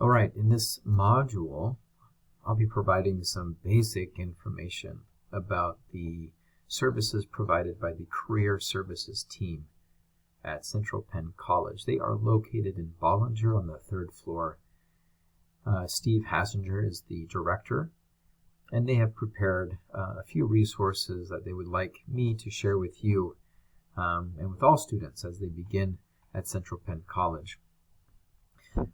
All right, in this module, I'll be providing some basic information about the services provided by the Career Services team at Central Penn College. They are located in Bollinger on the 3rd floor. Steve Hassinger is the director, and they have prepared a few resources that they would like me to share with you and with all students as they begin at Central Penn College.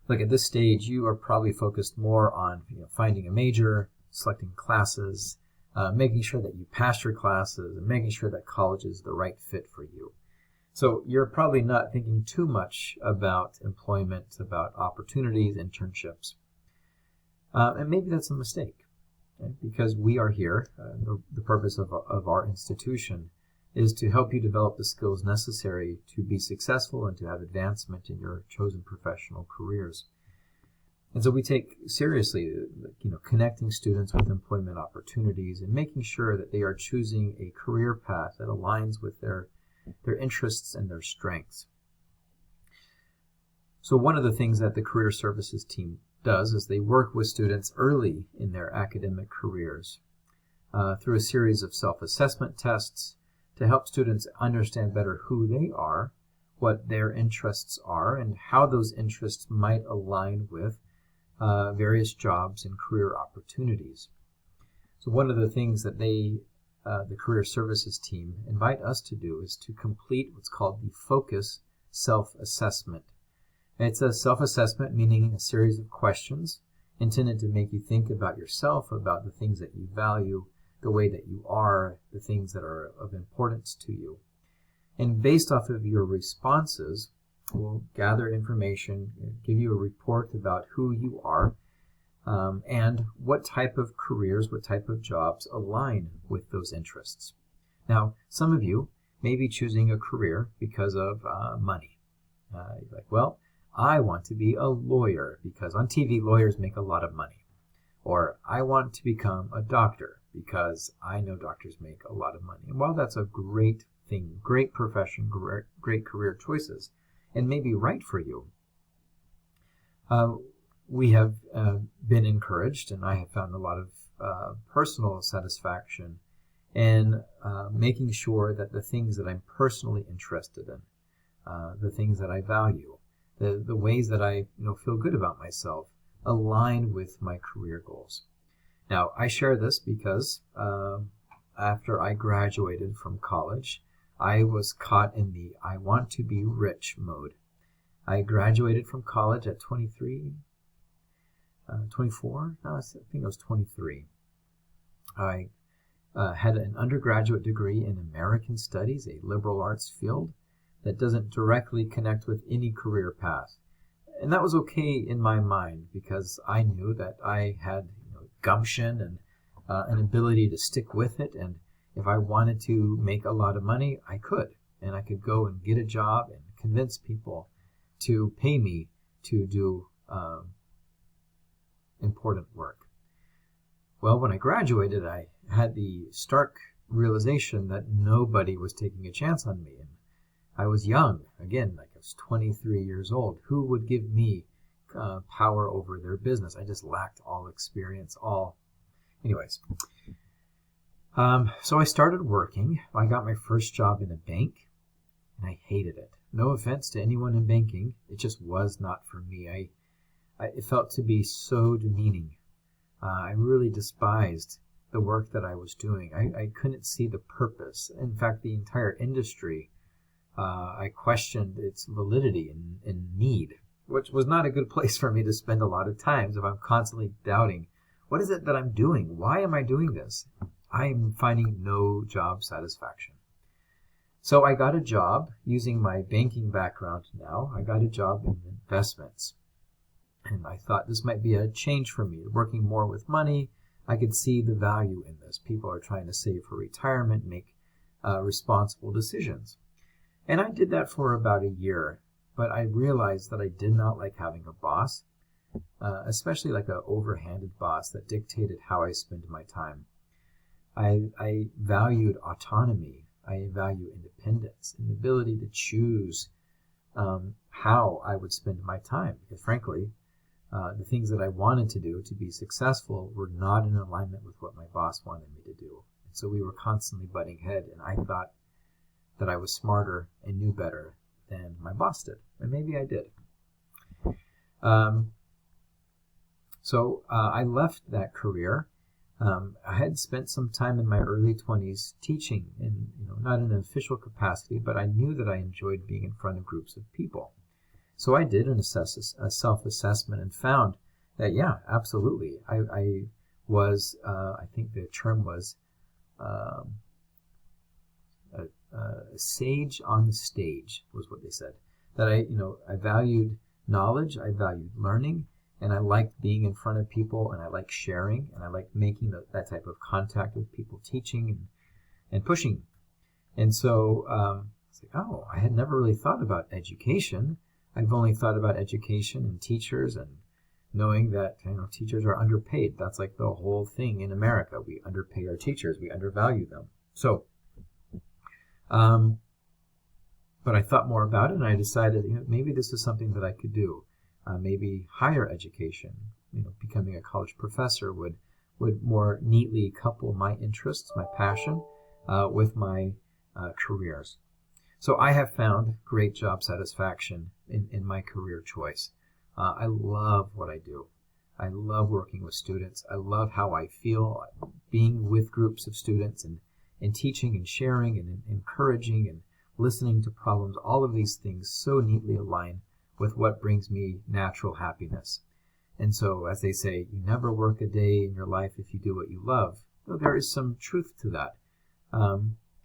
Look, at this stage, you are probably focused more on finding a major, selecting classes, making sure that you pass your classes, and making sure that college is the right fit for you. So you're probably not thinking too much about employment, about opportunities, internships. And maybe that's a mistake, okay? Because we are here. The purpose of our institution is to help you develop the skills necessary to be successful and to have advancement in your chosen professional careers. And so we take seriously, connecting students with employment opportunities and making sure that they are choosing a career path that aligns with their interests and their strengths. So one of the things that the Career Services team does is they work with students early in their academic careers through a series of self-assessment tests to help students understand better who they are, what their interests are, and how those interests might align with various jobs and career opportunities. So one of the things that the Career Services team invite us to do is to complete what's called the Focus Self-Assessment. It's a self-assessment, meaning a series of questions intended to make you think about yourself, about the things that you value, the way that you are, the things that are of importance to you. And based off of your responses, we'll gather information, give you a report about who you are, and what type of careers, what type of jobs align with those interests. Now, some of you may be choosing a career because of money. You're like, well, I want to be a lawyer because on TV lawyers make a lot of money. Or I want to become a doctor because I know doctors make a lot of money. And while that's a great thing, great profession, great career choices, and maybe right for you, we have been encouraged, and I have found a lot of personal satisfaction in making sure that the things that I'm personally interested in, the things that I value, the ways that I feel good about myself, align with my career goals. Now, I share this because after I graduated from college, I was caught in the I want to be rich mode. I graduated from college at 24? No, I think I was 23. I had an undergraduate degree in American Studies, a liberal arts field that doesn't directly connect with any career path. And that was okay in my mind because I knew that I had gumption and an ability to stick with it. And if I wanted to make a lot of money, I could. And I could go and get a job and convince people to pay me to do important work. Well, when I graduated, I had the stark realization that nobody was taking a chance on me. And I was young, again, like I was 23 years old. Who would give me power over their business? I just lacked all experience, Anyways. So I started working. I got my first job in a bank, and I hated it. No offense to anyone in banking. It just was not for me. It felt to be so demeaning. I really despised the work that I was doing. I couldn't see the purpose. In fact, the entire industry, I questioned its validity and need, which was not a good place for me to spend a lot of times if I'm constantly doubting, what is it that I'm doing? Why am I doing this? I'm finding no job satisfaction. So I got a job using my banking background now. I got a job in investments. And I thought this might be a change for me, working more with money. I could see the value in this. People are trying to save for retirement, make responsible decisions. And I did that for about a year, but I realized that I did not like having a boss, especially like an overhanded boss that dictated how I spent my time. I valued autonomy. I value independence and the ability to choose how I would spend my time. Because frankly, the things that I wanted to do to be successful were not in alignment with what my boss wanted me to do. And so we were constantly butting heads, and I thought that I was smarter and knew better than my boss did. And maybe I did. So I left that career. I had spent some time in my early 20s teaching in, not in an official capacity, but I knew that I enjoyed being in front of groups of people. So I did a self-assessment and found that, yeah, absolutely. I was, I think the term was a sage on the stage, was what they said. That I valued knowledge, I valued learning, and I liked being in front of people, and I liked sharing, and I liked making that type of contact with people, teaching and pushing. And so it's like, oh, I had never really thought about education. I've only thought about education and teachers, and knowing that teachers are underpaid. That's like the whole thing in America. We underpay our teachers. We undervalue them. So, but I thought more about it, and I decided maybe this is something that I could do. Maybe higher education, becoming a college professor would more neatly couple my interests, my passion, with my careers. So I have found great job satisfaction in my career choice. I love what I do. I love working with students. I love how I feel being with groups of students and teaching and sharing and encouraging and listening to problems. All of these things so neatly align with what brings me natural happiness. And so, as they say, you never work a day in your life if you do what you love. Well, there is some truth to that.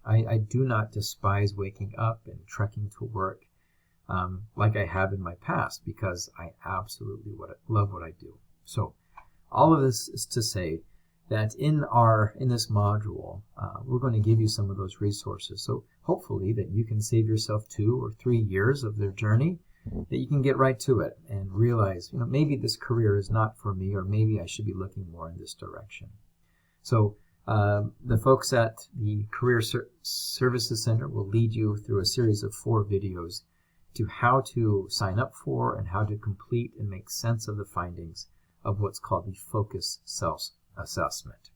I do not despise waking up and trekking to work like I have in my past, because I absolutely love what I do. So all of this is to say that in this module, we're going to give you some of those resources. So hopefully that you can save yourself 2 or 3 years of their journey, that you can get right to it and realize, maybe this career is not for me, or maybe I should be looking more in this direction. So the folks at the Career Services Center will lead you through a series of 4 videos to how to sign up for and how to complete and make sense of the findings of what's called the Focus Self-Assessment.